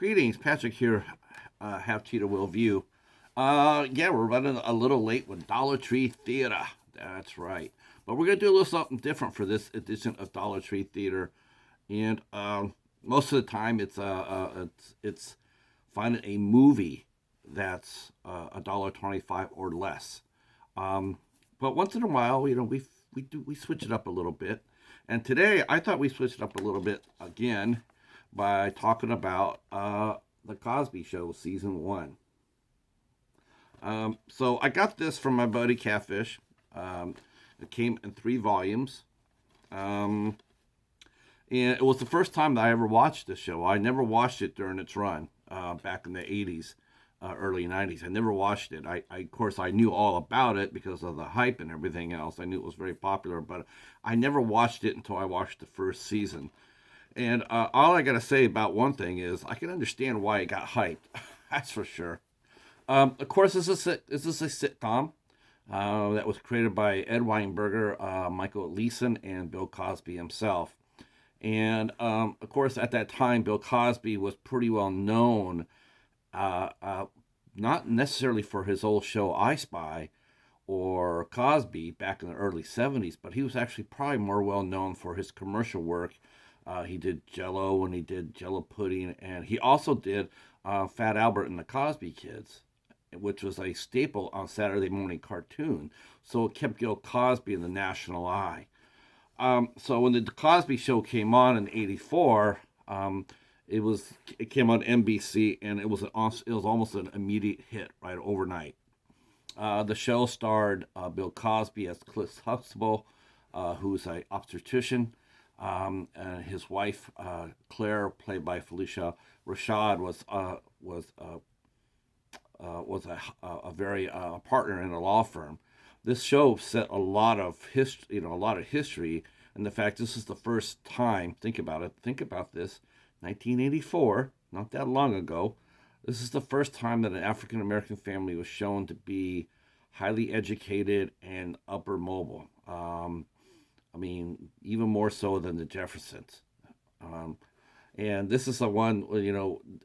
Greetings, Patrick here. Half Cheetah Will View. Yeah, we're running a little late with Dollar Tree Theater. That's right. But we're gonna do a little something different for this edition of Dollar Tree Theater, and most of the time it's finding a movie that's $1.25 or less. But once in a while, we switch it up a little bit. And today, I thought we switched it up a little bit again by talking about the Cosby Show season one. So I got this from my buddy Catfish. It came in 3 volumes. And it was the first time that I ever watched the show. I never watched it during its run back in the 80s, early 90s. I never watched it. Of course, I knew all about it because of the hype and everything else. I knew it was very popular, but I never watched it until I watched the first season. And all I got to say about one thing is I can understand why it got hyped. That's for sure. Of course, this is a sitcom that was created by Ed Weinberger, Michael Leeson, and Bill Cosby himself. And of course, at that time, Bill Cosby was pretty well known, not necessarily for his old show I Spy or Cosby back in the early 70s, but he was actually probably more well known for his commercial work. He did Jello and he did Jello pudding, and he also did Fat Albert and the Cosby Kids, which was a staple on Saturday morning cartoon. So it kept Bill Cosby in the national eye. So when the Cosby Show came on in '84, it came on NBC, and it was almost an immediate hit right overnight. The show starred Bill Cosby as Cliff Huxtable, who's an obstetrician. And his wife Claire, played by Felicia Rashad, was a very partner in a law firm. This show set a lot of history, and the fact this is the first time. Think about it. Think about this. 1984, not that long ago. This is the first time that an African American family was shown to be highly educated and upper mobile. I mean, even more so than the Jeffersons. And this is the one,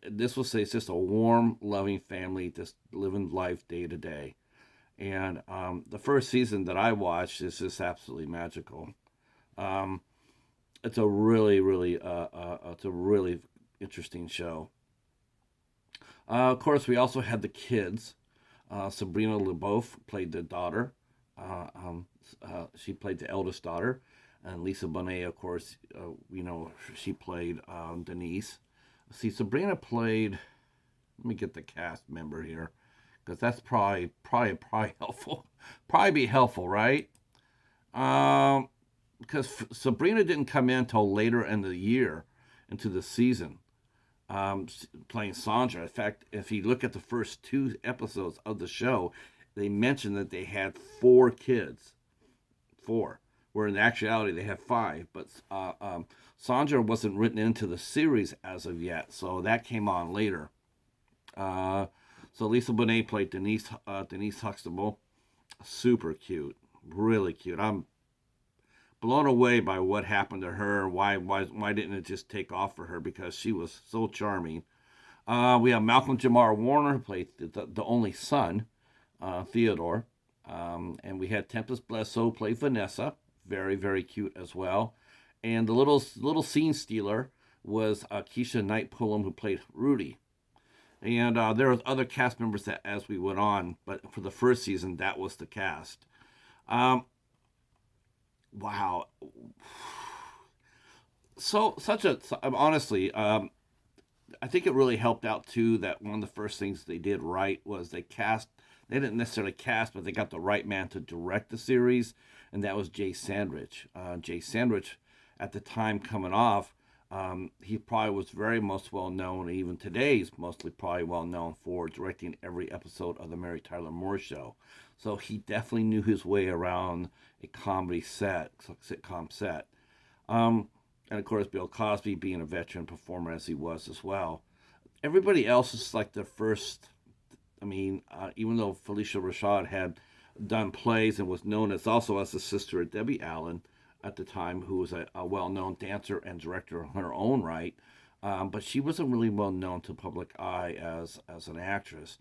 this will say it's just a warm, loving family just living life day to day. And the first season that I watched is just absolutely magical. It's a really interesting show. Of course, we also had the kids. Sabrina LeBeouf played the daughter. She played the eldest daughter, and Lisa Bonet, of course, she played Denise. See, Sabrina played. Let me get the cast member here, because that's probably helpful. Probably be helpful, right? Because Sabrina didn't come in until later in the year, into the season, playing Sandra. In fact, if you look at the first 2 episodes of the show, they mentioned that they had 4 kids. 4, where in actuality they had 5. But Sandra wasn't written into the series as of yet, so that came on later. So Lisa Bonet played Denise Huxtable. Super cute, really cute. I'm blown away by what happened to her. Why didn't it just take off for her? Because she was so charming. We have Malcolm Jamar Warner, who played the only son, Theodore. And we had Tempest Blesso play Vanessa, very, very cute as well. And the little scene stealer was Keisha Knight Pullum, who played Rudy. And there was other cast members that as we went on, but for the first season, that was the cast. Wow. Honestly, I think it really helped out too that one of the first things they did right was they didn't necessarily cast, but they got the right man to direct the series, and that was Jay Sandrich. Jay Sandrich, at the time coming off, he probably was very most well known, even today he's mostly probably well known for directing every episode of the Mary Tyler Moore Show. So he definitely knew his way around a sitcom set. And of course, Bill Cosby being a veteran performer as he was as well. Everybody else is like their first. I mean, even though Felicia Rashad had done plays and was known as also as the sister of Debbie Allen at the time, who was a well-known dancer and director in her own right, but she wasn't really well known to public eye as an actress.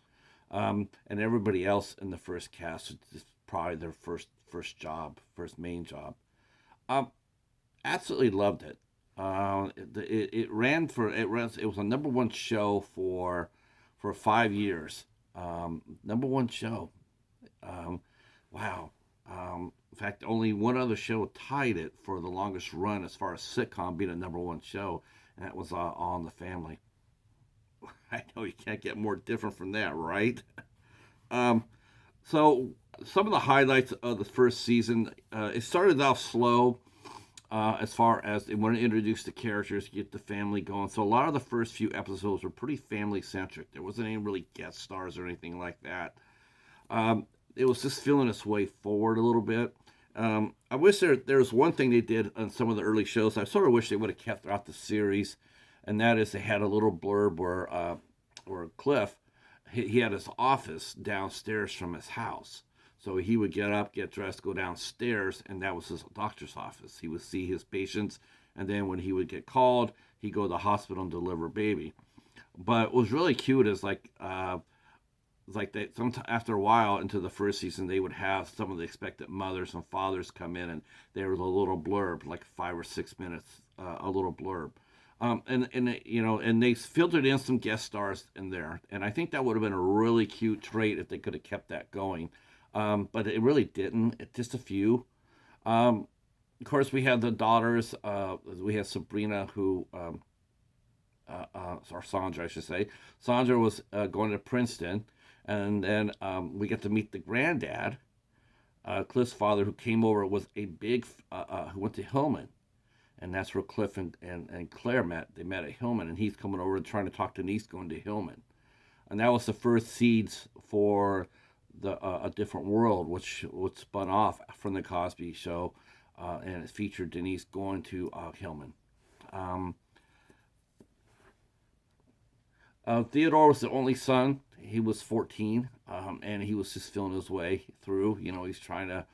And everybody else in the first cast was probably their first job, first main job. Um, Absolutely loved it. It ran for it was a number one show for 5 years. Number one show. Um, wow. In fact, only one other show tied it for the longest run as far as sitcom being a number one show, and that was All in the Family. I know you can't get more different from that, right? Um, so some of the highlights of the first season, it started off slow as far as they want to introduce the characters, get the family going. So a lot of the first few episodes were pretty family centric. There wasn't any really guest stars or anything like that. It was just feeling its way forward a little bit. I wish there was one thing they did on some of the early shows. I sort of wish they would have kept throughout the series, and that is they had a little blurb where Cliff he had his office downstairs from his house. So he would get up, get dressed, go downstairs, and that was his doctor's office. He would see his patients, and then when he would get called, he'd go to the hospital and deliver a baby. But what was really cute is like they after a while into the first season they would have some of the expected mothers and fathers come in and there was a little blurb like 5 or 6 minutes, a little blurb, and they filtered in some guest stars in there, and I think that would have been a really cute trait if they could have kept that going, but it really didn't. It just a few. Of course, we had the daughters. We had Sabrina, who or Sandra, I should say. Sandra was going to Princeton, and then we get to meet the granddad, Cliff's father, who came over with a big, who went to Hillman, and that's where Cliff and Claire met. They met at Hillman, and he's coming over and trying to talk to Denise going to Hillman, and that was the first seeds for the a different world, which spun off from the Cosby Show, and it featured Denise going to Hillman. Um, Theodore was the only son. He was 14, and he was just feeling his way through. He's trying to,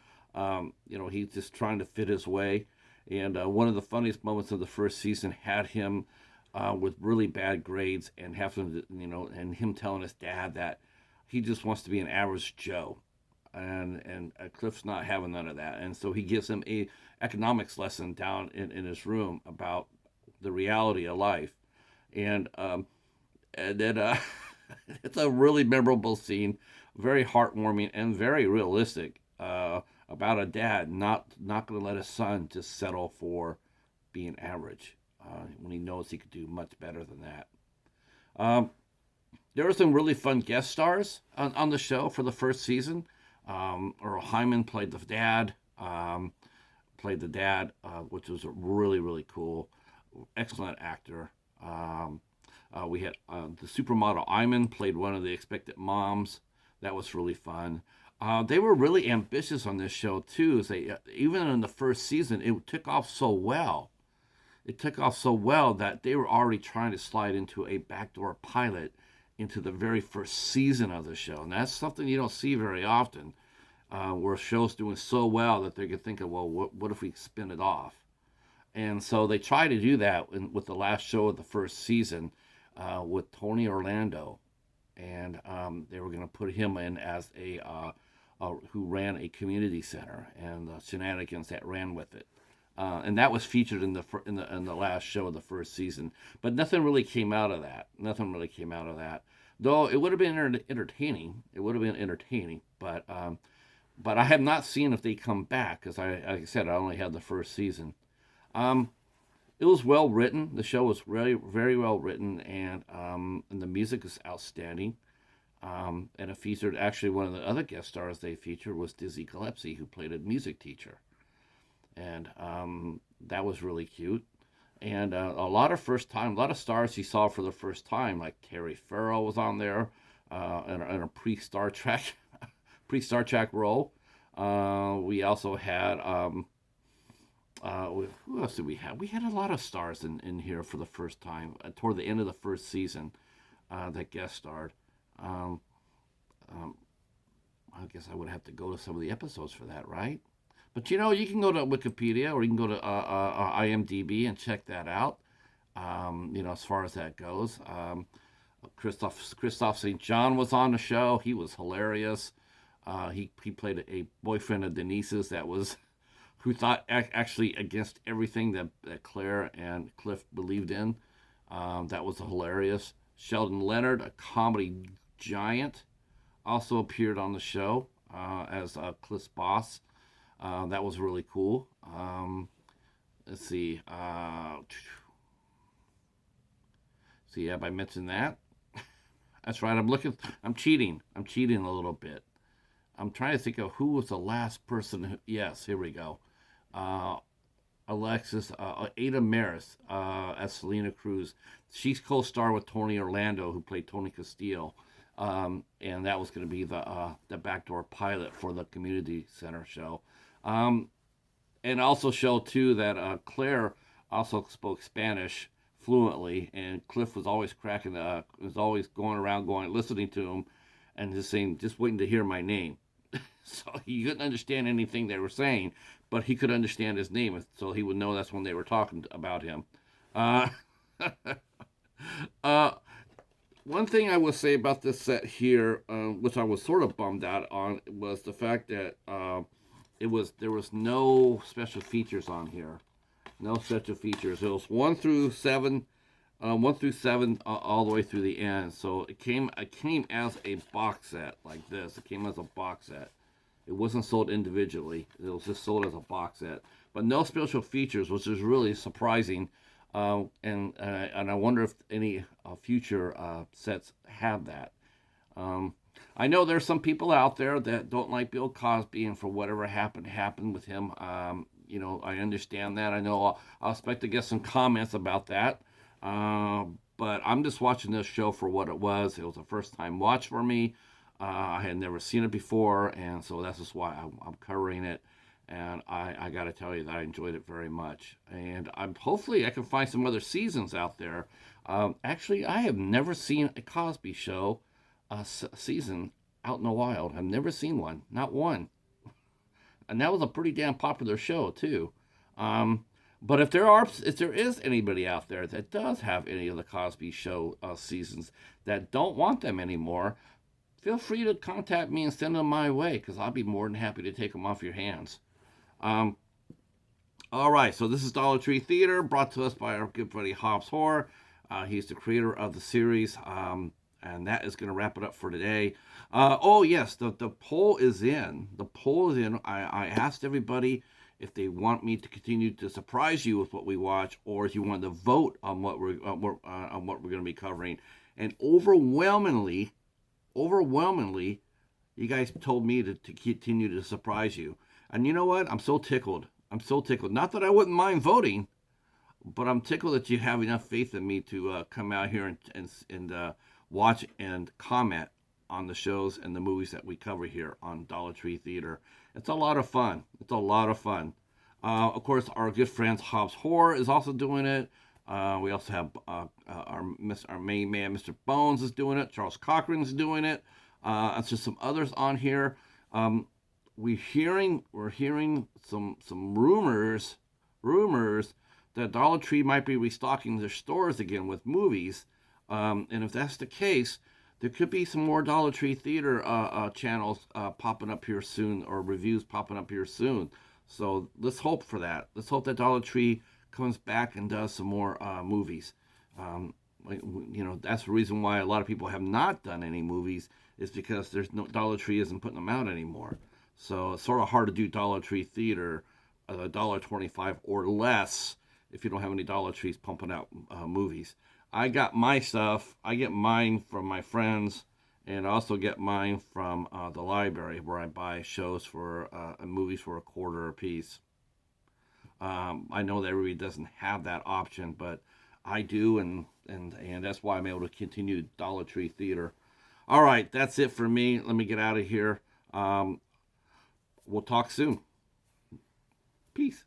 he's just trying to fit his way. And one of the funniest moments of the first season had him with really bad grades and having to, and him telling his dad that he just wants to be an average Joe, and Cliff's not having none of that. And so he gives him a economics lesson down in his room about the reality of life, and then it's a really memorable scene, very heartwarming and very realistic, about a dad not going to let his son just settle for being average when he knows he could do much better than that. Um, there were some really fun guest stars on the show for the first season. Earl Hyman played the dad. Which was really really cool, excellent actor. We had the supermodel Iman played one of the expected moms. That was really fun. They were really ambitious on this show too. Even in the first season, it took off so well. It took off so well that they were already trying to slide into a backdoor pilot into the very first season of the show, and that's something you don't see very often, where shows doing so well that they could think of, well, what if we spin it off? And so they tried to do that with the last show of the first season, with Tony Orlando, and they were going to put him in as who ran a community center and the shenanigans that ran with it, and that was featured in the last show of the first season. But nothing really came out of that. Nothing really came out of that. Though it would have been entertaining. It would have been entertaining, but I have not seen if they come back because like I said, I only had the first season. Um, it was well written. The show was very, very well written, and the music is outstanding. And it featured actually one of the other guest stars they featured was Dizzy Gillespie, who played a music teacher, and that was really cute. And a lot of stars you saw for the first time, like Terry Farrell was on there, in a pre-Star Trek, pre-Star Trek role. We also had who else did we have? We had a lot of stars in here for the first time toward the end of the first season that guest starred. Um, um, I guess I would have to go to some of the episodes for that, right? But you can go to Wikipedia or you can go to IMDb and check that out. as far as that goes. Christoph St. John was on the show. He was hilarious. He played a boyfriend of Denise's that was who thought actually against everything that Claire and Cliff believed in. That was hilarious. Sheldon Leonard, a comedy giant, also appeared on the show as Cliff's boss. That was really cool. Let's see. See, have I mentioned that? That's right. I'm cheating. I'm cheating a little bit. I'm trying to think of who was the last person. Yes, here we go. Uh, Alexis, Ada Maris as Selena Cruz. She's co-star with Tony Orlando, who played Tony Castillo, and that was going to be the backdoor pilot for the community center show. Um, and also show too that Claire also spoke Spanish fluently, and Cliff was always was always going around, listening to him, and just saying, just waiting to hear my name. So he couldn't understand anything they were saying, but he could understand his name, so he would know that's when they were talking about him. Uh, uh, One thing I will say about this set here, which I was sort of bummed out on, was the fact that there was no special features on here. No special features. It was 1 through 7, 1 through 7, all the way through the end. So it came as a box set like this. It came as a box set. It wasn't sold individually. It was just sold as a box set. But no special features, which is really surprising. And I wonder if any future sets have that. Um, I know there's some people out there that don't like Bill Cosby, and for whatever happened with him. I understand that. I know I'll expect to get some comments about that. But I'm just watching this show for what it was. It was a first time watch for me. I had never seen it before, and so that's just why I'm covering it. And I got to tell you that I enjoyed it very much. And hopefully I can find some other seasons out there. Actually, I have never seen a Cosby Show season out in the wild. I've never seen one, not one. And that was a pretty damn popular show too. Um, but if there is anybody out there that does have any of the Cosby Show seasons that don't want them anymore, feel free to contact me and send them my way, because I'll be more than happy to take them off your hands. Um, all right, so this is Dollar Tree Theater, brought to us by our good buddy Hobbs Horror. He's the creator of the series, and that is going to wrap it up for today. Oh yes, the poll is in. The poll is in. I asked everybody if they want me to continue to surprise you with what we watch, or if you want to vote on what we're going to be covering. And overwhelmingly, you guys told me to continue to surprise you. And you know what? I'm so tickled. I'm so tickled. Not that I wouldn't mind voting, but I'm tickled that you have enough faith in me to come out here and watch and comment on the shows and the movies that we cover here on Dollar Tree Theater. It's a lot of fun. It's a lot of fun. Of course, our good friends Hobbs Horror is also doing it. We also have our main man, Mr. Bones, is doing it. Charles Cochran's doing it. And just some others on here. We're hearing some rumors that Dollar Tree might be restocking their stores again with movies. And if that's the case, there could be some more Dollar Tree Theater channels popping up here soon, or reviews popping up here soon. So let's hope for that. Let's hope that Dollar Tree comes back and does some more movies. That's the reason why a lot of people have not done any movies, is because Dollar Tree isn't putting them out anymore. So it's sort of hard to do Dollar Tree Theater $1.25 or less if you don't have any Dollar Trees pumping out movies. I got my stuff. I get mine from my friends, and I also get mine from the library, where I buy shows and movies for $0.25 a piece. I know that everybody doesn't have that option, but I do, and that's why I'm able to continue Dollar Tree Theater. All right, that's it for me. Let me get out of here. We'll talk soon. Peace.